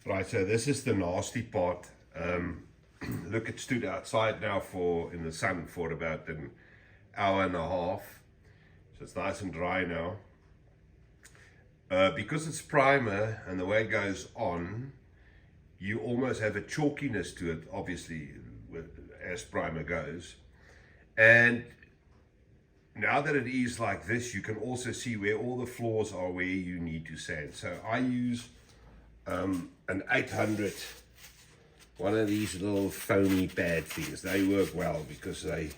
Right, so this is the nasty part. Look, it stood outside now in the sun for about an hour and a half. So it's nice and dry now. Because it's primer and the way it goes on, you almost have a chalkiness to it, obviously, as primer goes. And now that it is like this, you can also see where all the flaws are where you need to sand. So I use an 800, one of these little foamy pad things. They work well because they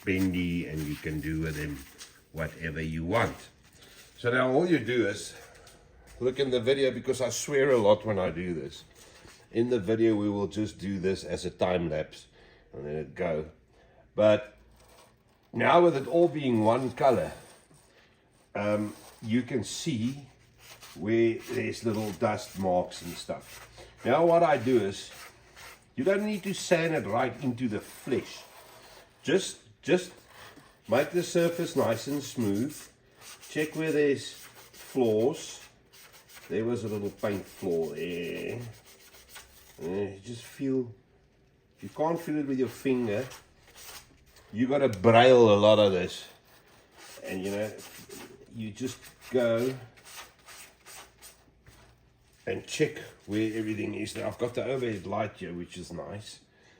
bendy and you can do with them whatever you want. So now all you do is look in the video, because I swear a lot when I do this. In the video we will just do this as a time lapse and then it go. But now with it all being one color, you can see where there's little dust marks and stuff. Now what I do is, you don't need to sand it right into the flesh. Just make the surface nice and smooth. Check where there's flaws. There was a little paint flaw there. You just feel, if you can't feel it with your finger, you got to braille a lot of this. And you just go and check where everything is. Now I've got the overhead light here, which is nice.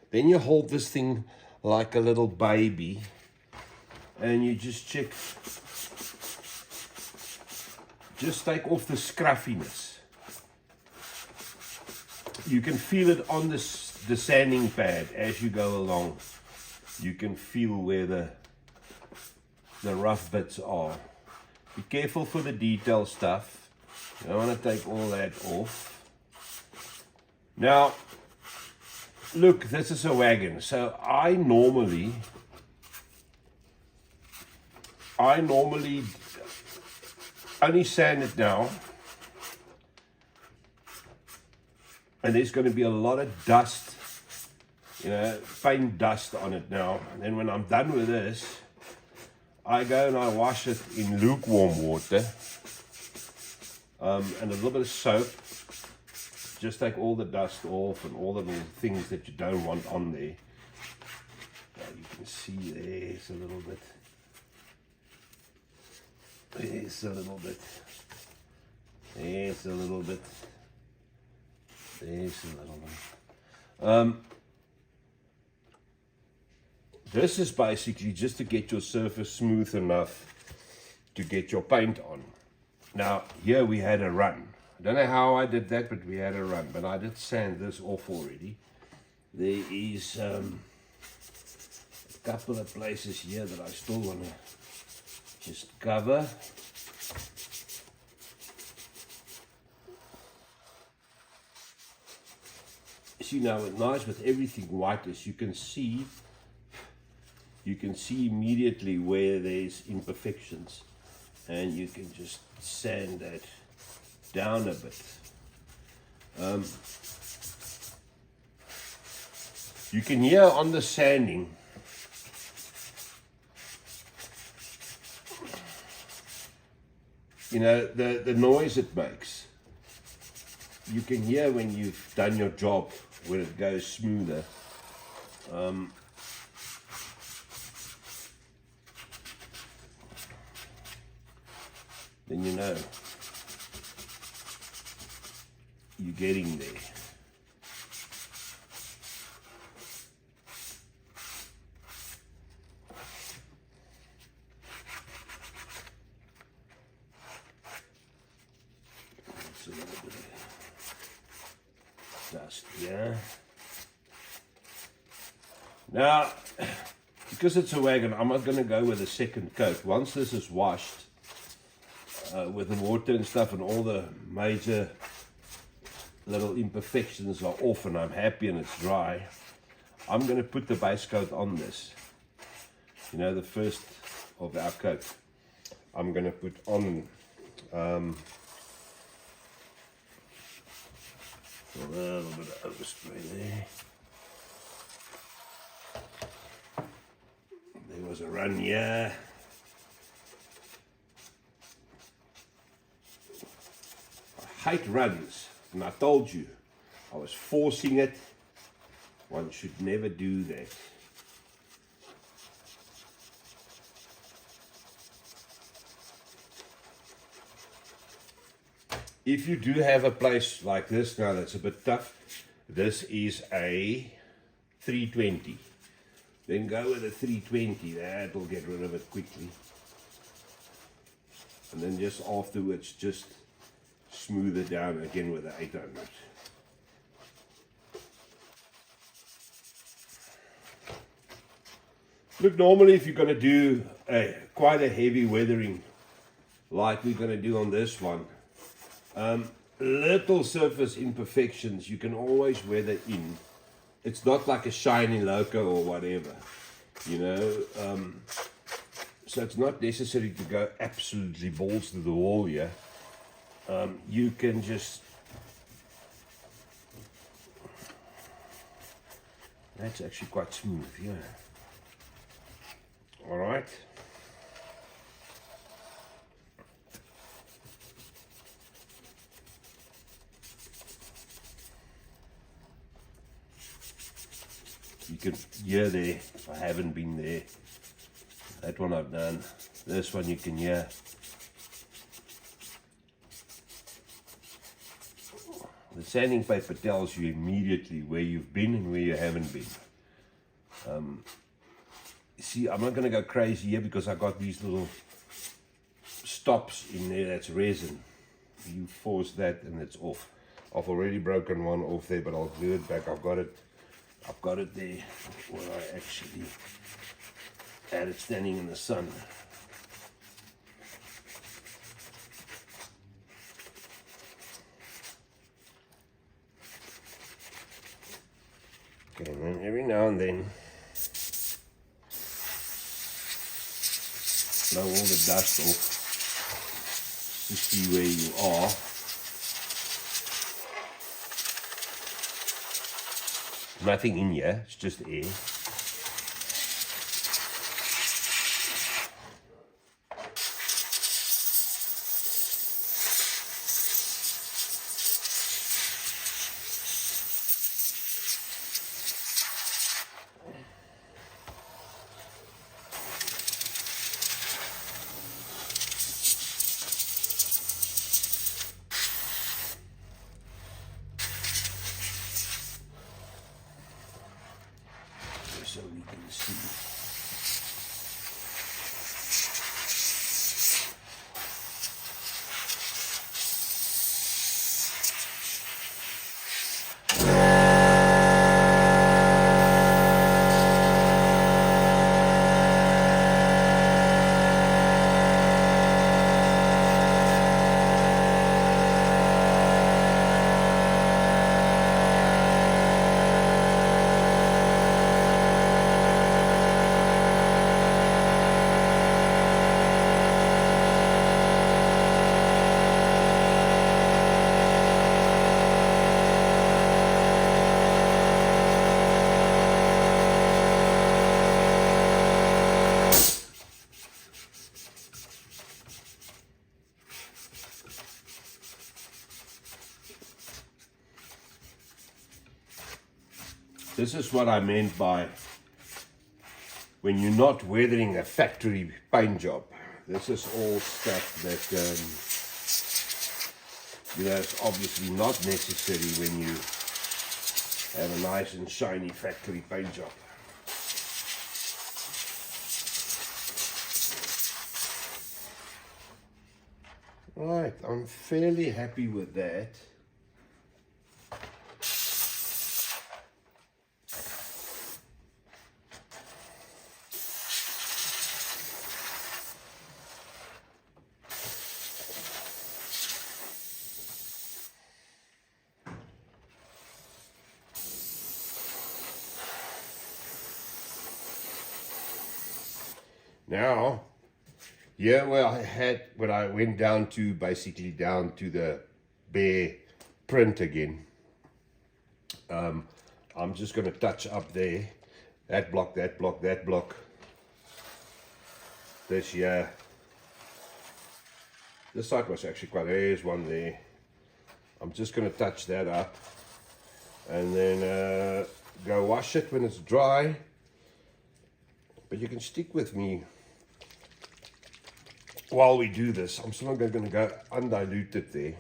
Then you hold this thing like a little baby and you just check. Just take off the scruffiness. You can feel it on the sanding pad as you go along. You can feel where the rough bits are. Be careful for the detail stuff. You don't want to take all that off. Now, look, this is a wagon. So I normally only sand it now. And there's going to be a lot of dust, paint dust on it now. And then when I'm done with this, I go and I wash it in lukewarm water and a little bit of soap. Just take all the dust off and all the little things that you don't want on there. Now you can see there's a little bit. There's a little bit. There's a little bit. There's a little bit. This is basically just to get your surface smooth enough to get your paint on. Now, here we had a run. I don't know how I did that, but we had a run. But I did sand this off already. There is a couple of places here that I still want to just cover. See now, it's nice with everything white, as you can see immediately where there's imperfections, and you can just sand that down a bit. You can hear on the sanding the noise it makes. You can hear when you've done your job, when it goes smoother. Then you're getting there. That's a little bit of dust here. Now, because it's a wagon, I'm not going to go with a second coat. Once this is washed with the water and stuff, and all the major little imperfections are off and I'm happy and it's dry, I'm going to put the base coat on this. The first of our coat. I'm going to put on a little bit of overspray there. There was a run here. I hate runs, and I told you, I was forcing it. One should never do that. If you do have a place like this, now that's a bit tough, this is a 320. Then go with a 320, that will get rid of it quickly. And then just afterwards, just smooth it down again with the 800. Look, normally if you're going to do quite a heavy weathering, like we're going to do on this one, little surface imperfections you can always weather in. It's not like a shiny loco or whatever, you know. So it's not necessary to go absolutely balls to the wall here. You can just, that's actually quite smooth, yeah. All right. You can hear there, if I haven't been there, that one I've done. This one you can hear. The sanding paper tells you immediately where you've been and where you haven't been. See, I'm not going to go crazy here because I got these little stops in there, that's resin. You force that and it's off. I've already broken one off there, but I'll glue it back. I've got it there where I actually had it standing in the sun. Okay, and then every now and then blow all the dust off to see where you are. Nothing in here, it's just air. So we can see. This is what I meant by when you're not weathering a factory paint job. This is all stuff that you know, it's obviously not necessary when you have a nice and shiny factory paint job. Right, I'm fairly happy with that. Now, yeah, well, when I went down to the bare print again, I'm just going to touch up there, that block, that block, that block, this here. This side was actually quite, there's one there. I'm just going to touch that up and then go wash it when it's dry. But you can stick with me while we do this. I'm still going to go undiluted there.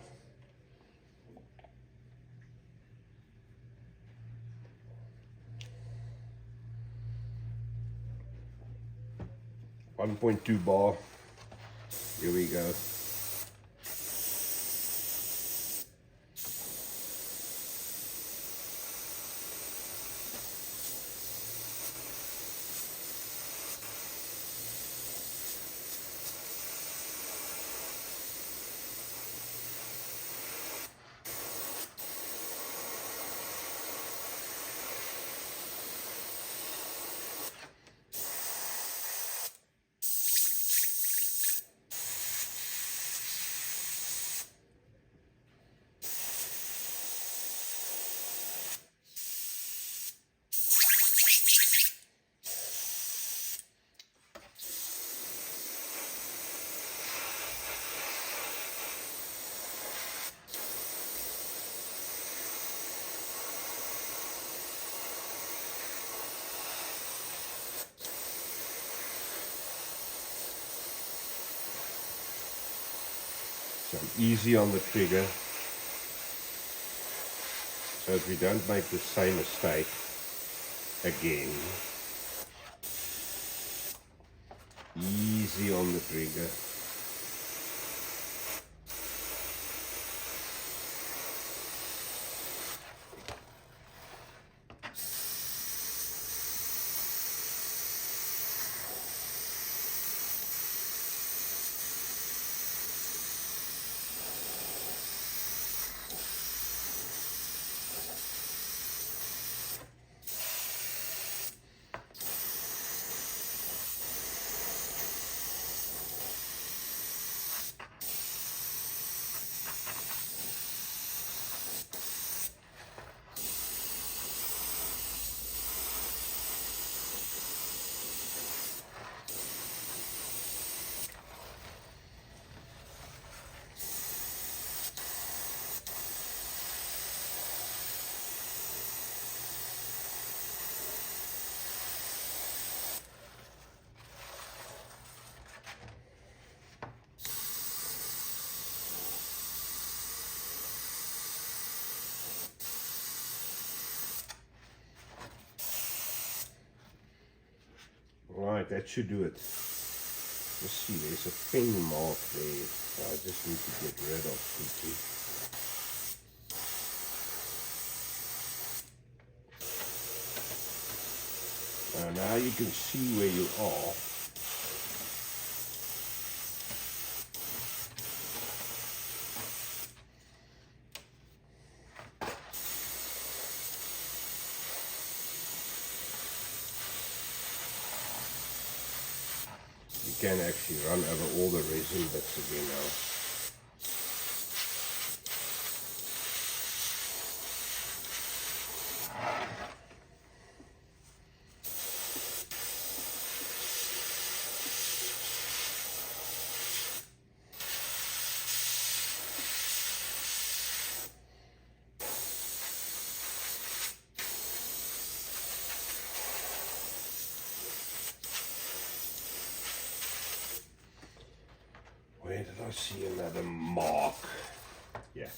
.2 bar. Here we go. So I'm easy on the trigger so that we don't make the same mistake again. Easy on the trigger. Right, that should do it. Let's see, there's a pen mark there. So I just need to get rid of quickly. Now you can see where you are. You can actually run over all the resin bits again now. Where did I see another mark? Yeah.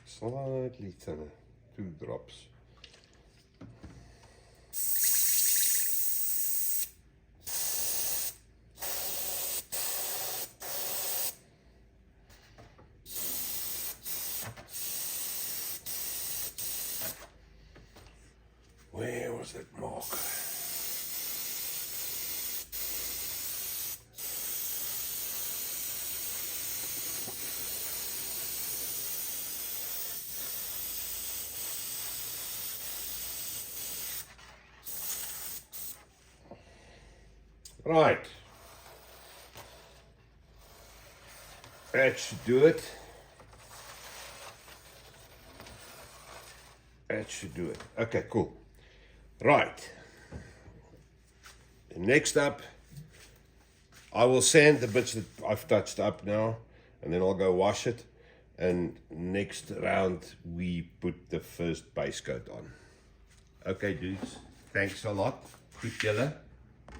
Slightly thinner, 2 drops. Where was that mark? Right. That should do it. That should do it. Okay, cool. Right. Next up, I will sand the bits that I've touched up now, and then I'll go wash it. And next round, we put the first base coat on. Okay, dudes. Thanks a lot. Goed julle.